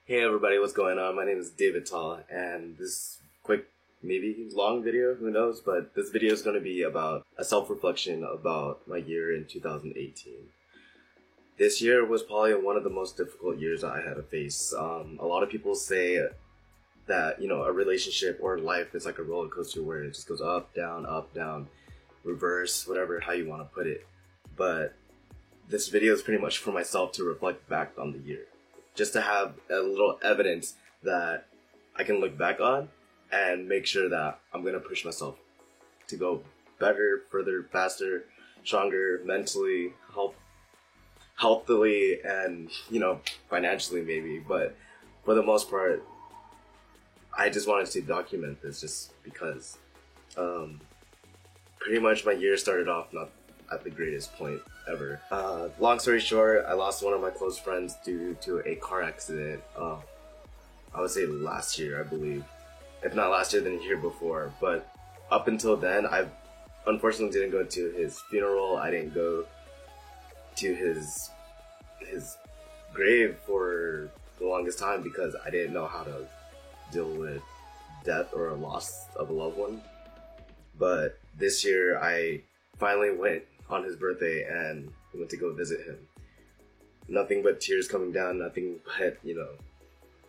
Hey everybody, what's going on? My name is David Tall, and this quick, maybe long video, who knows, but this video is going to be about a self-reflection about my year in 2018. This year was probably one of the most difficult years I had to face. A lot of people say that, a relationship or life is like a roller coaster where it just goes up, down, reverse, whatever, how you want to put it. But this video is pretty much for myself to reflect back on the year. Just to have a little evidence that I can look back on and make sure that I'm going to push myself to go better, further, faster, stronger, mentally, healthily, and, financially maybe. But for the most part, I just wanted to document this just because pretty much my year started off not at the greatest point ever. Long story short, I lost one of my close friends due to a car accident. I would say last year, I believe. If not last year, then the year before. But up until then, I unfortunately didn't go to his funeral. I didn't go to his grave for the longest time because I didn't know how to deal with death or a loss of a loved one. But this year, I finally went on his birthday and went to go visit him. Nothing but tears coming down, nothing but,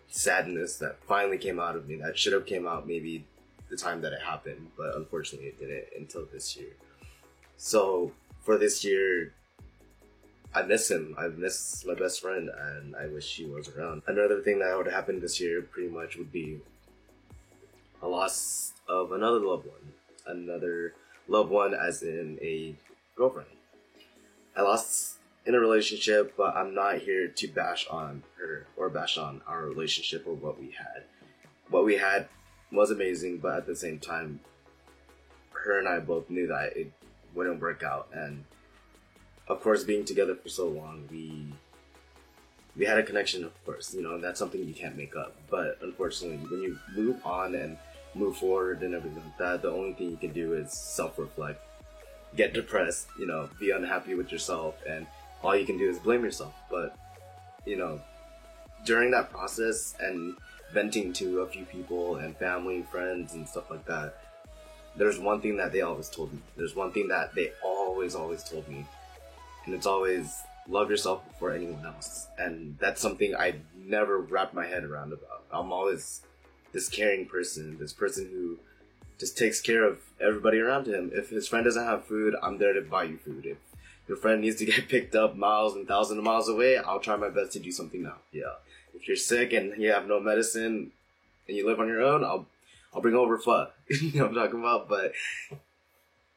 sadness that finally came out of me. That should have came out maybe the time that it happened, but unfortunately it didn't until this year. So for this year, I miss him. I miss my best friend and I wish he was around. Another thing that would happen this year pretty much would be a loss of another loved one. Another loved one as in a girlfriend. I lost in a relationship, but I'm not here to bash on her or bash on our relationship or what we had. What we had was amazing, but at the same time, her and I both knew that it wouldn't work out. And of course, being together for so long, we had a connection, of course, and that's something you can't make up. But unfortunately, when you move on and move forward and everything like that, the only thing you can do is self-reflect. Get depressed, be unhappy with yourself, and all you can do is blame yourself. But, during that process and venting to a few people and family, friends, and stuff like that, there's one thing that they always told me. There's one thing that they always told me. And it's always, love yourself before anyone else. And that's something I never wrapped my head around about. I'm always this caring person, this person who just takes care of everybody around him. If his friend doesn't have food, I'm there to buy you food. If your friend needs to get picked up miles and thousands of miles away, I'll try my best to do something now. Yeah. If you're sick and you have no medicine and you live on your own, I'll bring over pho. You know what I'm talking about? But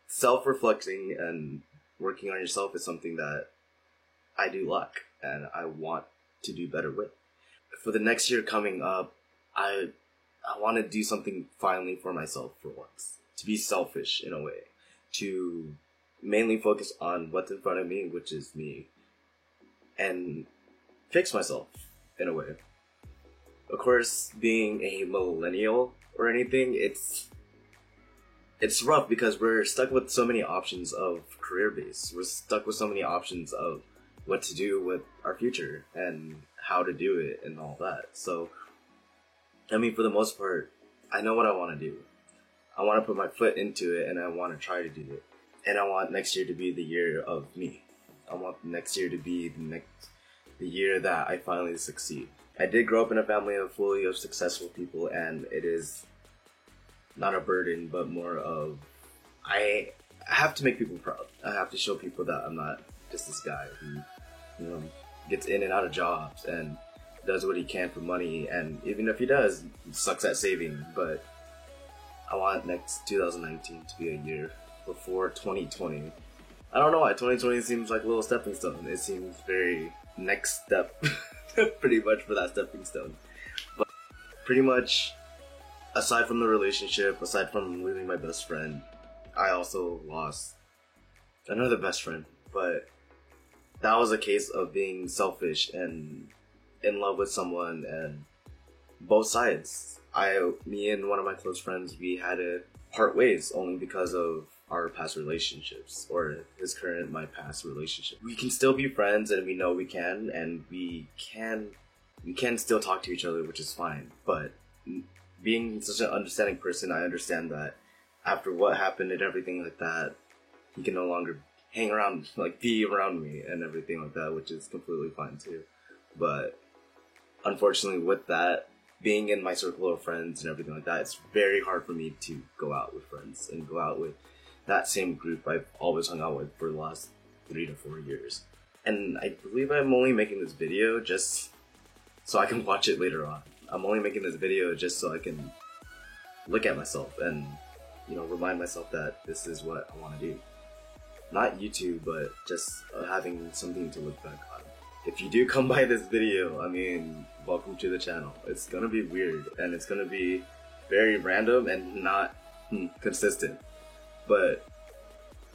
self-reflecting and working on yourself is something that I do lack and I want to do better with. For the next year coming up, I want to do something finally for myself for once. To be selfish in a way. To mainly focus on what's in front of me, which is me. And fix myself in a way. Of course, being a millennial or anything, it's rough because we're stuck with so many options of career base. We're stuck with so many options of what to do with our future and how to do it and all that. So, for the most part, I know what I want to do. I want to put my foot into it and I want to try to do it. And I want next year to be the year of me. I want next year to be the year that I finally succeed. I did grow up in a family fully of successful people and it is not a burden, but more of, I have to make people proud. I have to show people that I'm not just this guy who, gets in and out of jobs and does what he can for money, and even if he does, he sucks at saving. But I want next 2019 to be a year before 2020. I don't know why 2020 seems like a little stepping stone. It seems very next step, pretty much for that stepping stone. But pretty much, aside from the relationship, aside from losing my best friend, I also lost another best friend. But that was a case of being selfish and in love with someone, and both sides. Me and one of my close friends, we had to part ways only because of our past relationships, or my past relationship. We can still be friends and we know we can, and we can we can still talk to each other, which is fine. But being such an understanding person, I understand that after what happened and everything like that, he can no longer hang around, like be around me and everything like that, which is completely fine too. But unfortunately, with that, being in my circle of friends and everything like that, it's very hard for me to go out with friends and go out with that same group I've always hung out with for the last 3 to 4 years. And I believe I'm only making this video just so I can watch it later on. I'm only making this video just so I can look at myself and, remind myself that this is what I want to do. Not YouTube, but just having something to look back on. If you do come by this video, I mean, welcome to the channel. It's gonna be weird, and it's gonna be very random and not consistent. But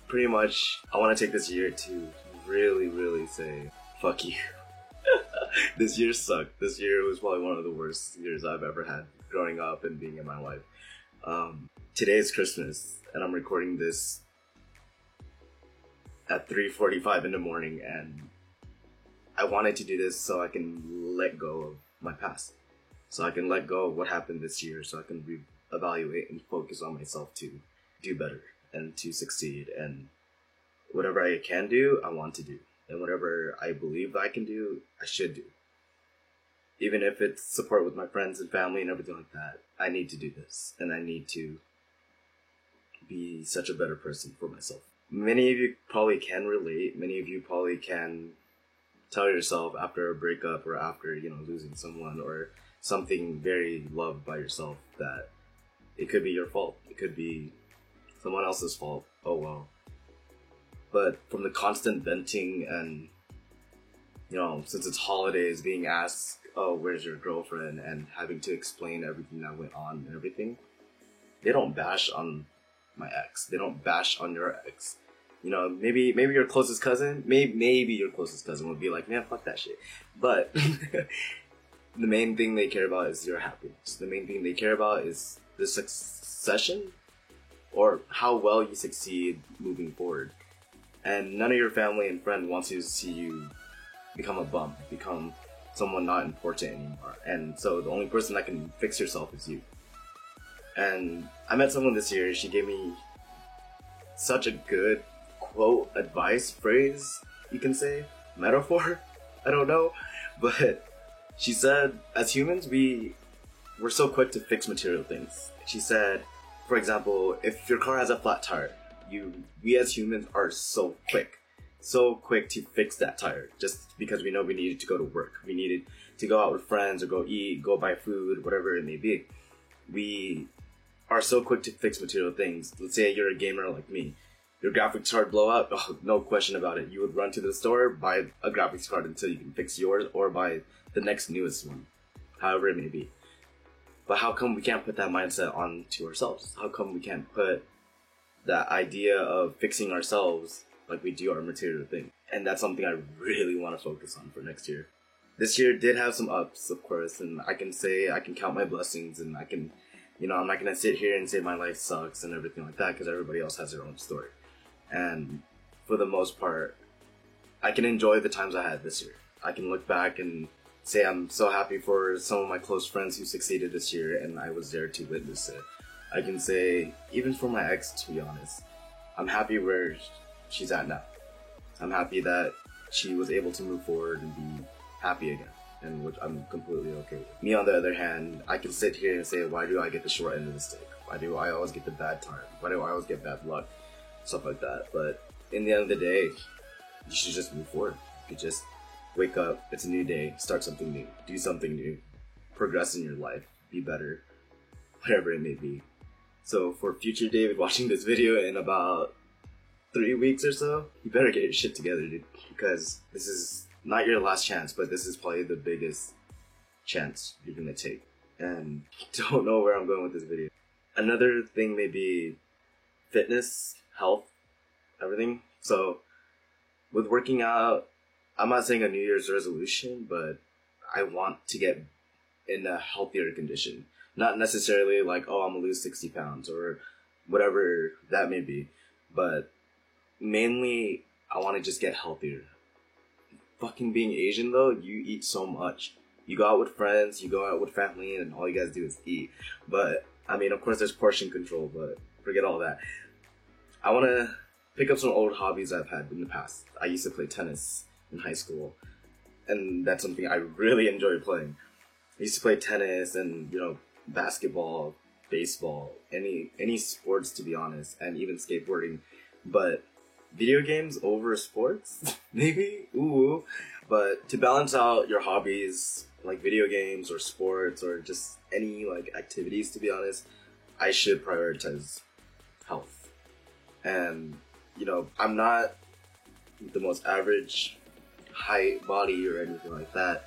pretty much, I want to take this year to really, really say, fuck you. This year sucked. This year was probably one of the worst years I've ever had growing up and being in my life. Today is Christmas, and I'm recording this at 3:45 in the morning, and I wanted to do this so I can let go of my past. So I can let go of what happened this year, so I can reevaluate and focus on myself to do better and to succeed. And whatever I can do, I want to do. And whatever I believe I can do, I should do. Even if it's support with my friends and family and everything like that, I need to do this. And I need to be such a better person for myself. Many of you probably can relate. Many of you probably can tell yourself after a breakup or after, losing someone or something very loved by yourself that it could be your fault. It could be someone else's fault. Oh well. But from the constant venting and, since it's holidays, being asked, oh, where's your girlfriend? And having to explain everything that went on and everything, they don't bash on my ex. They don't bash on your ex. Maybe your closest cousin, maybe your closest cousin would be like, man, fuck that shit. But the main thing they care about is your happiness. The main thing they care about is the succession or how well you succeed moving forward. And none of your family and friends wants to see you become a bum, become someone not important anymore. And so the only person that can fix yourself is you. And I met someone this year, she gave me such a good quote, advice, phrase, you can say, metaphor, I don't know. But she said, as humans, we're so quick to fix material things. She said, for example, if your car has a flat tire, we as humans are so quick to fix that tire just because we know we needed to go to work. We needed to go out with friends or go eat, go buy food, whatever it may be. We are so quick to fix material things. Let's say you're a gamer like me. Your graphics card blow out, oh, no question about it. You would run to the store, buy a graphics card until you can fix yours or buy the next newest one, however it may be. But how come we can't put that mindset onto ourselves? How come we can't put that idea of fixing ourselves like we do our material thing? And that's something I really want to focus on for next year. This year did have some ups, of course, and I can count my blessings, and I can, I'm not going to sit here and say my life sucks and everything like that, because everybody else has their own story. And for the most part, I can enjoy the times I had this year. I can look back and say I'm so happy for some of my close friends who succeeded this year, and I was there to witness it. I can say, even for my ex, to be honest, I'm happy where she's at now. I'm happy that she was able to move forward and be happy again, and which I'm completely okay with. Me, on the other hand, I can sit here and say, why do I get the short end of the stick? Why do I always get the bad time? Why do I always get bad luck? Stuff like that. But in the end of the day, you should just move forward. You just wake up, it's a new day, start something new, do something new, progress in your life, be better, whatever it may be. So for future David watching this video in about 3 weeks or so, you better get your shit together, dude, because this is not your last chance, but this is probably the biggest chance you're gonna take. And don't know where I'm going with this video. Another thing may be fitness, health, everything. So with working out, I'm not saying a New Year's resolution, but I want to get in a healthier condition. Not necessarily like, oh, I'm gonna lose 60 pounds or whatever that may be, but mainly I want to just get healthier. Fucking being Asian though, you eat so much. You go out with friends, you go out with family, and all you guys do is eat. But, I mean, of course there's portion control, but forget all that. I want to pick up some old hobbies I've had in the past. I used to play tennis in high school, and that's something I really enjoy playing. I used to play tennis and, basketball, baseball, any sports, to be honest, and even skateboarding. But video games over sports? Maybe? Ooh. But to balance out your hobbies, like video games or sports or just any, activities, to be honest, I should prioritize health. And, I'm not the most average height, body, or anything like that.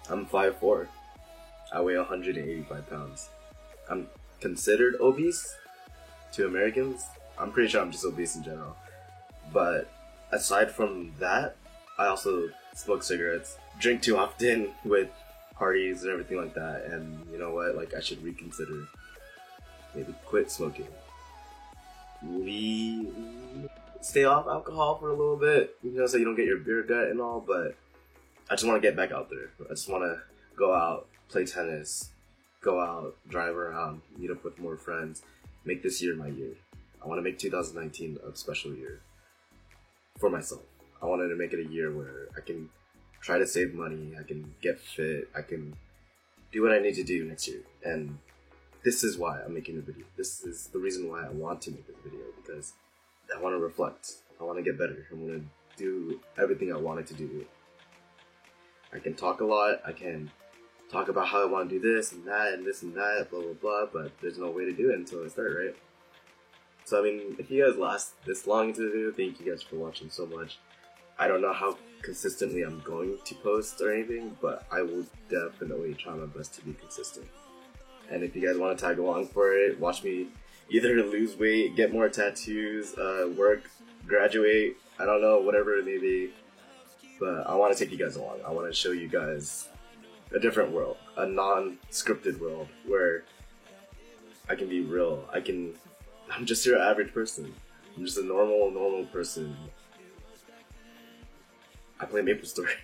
I'm 5'4". I weigh 185 pounds. I'm considered obese to Americans. I'm pretty sure I'm just obese in general. But aside from that, I also smoke cigarettes, drink too often with parties and everything like that. And you know what? I should reconsider. Maybe quit smoking. Stay off alcohol for a little bit, so you don't get your beer gut and all, but I just want to get back out there. I just want to go out, play tennis, go out, drive around, meet up with more friends, make this year my year. I want to make 2019 a special year for myself. I wanted to make it a year where I can try to save money, I can get fit, I can do what I need to do next year. And this is why I'm making the video. This is the reason why I want to make this video, because I want to reflect. I want to get better. I want to do everything I wanted to do. I can talk a lot. I can talk about how I want to do this and that and this and that, blah, blah, blah, but there's no way to do it until I start, right? So, I mean, if you guys last this long into the video, thank you guys for watching so much. I don't know how consistently I'm going to post or anything, but I will definitely try my best to be consistent. And if you guys want to tag along for it, watch me either lose weight, get more tattoos, work, graduate, I don't know, whatever it may be. But I want to take you guys along. I want to show you guys a different world, a non-scripted world where I can be real. I'm just your average person. I'm just a normal person. I play MapleStory.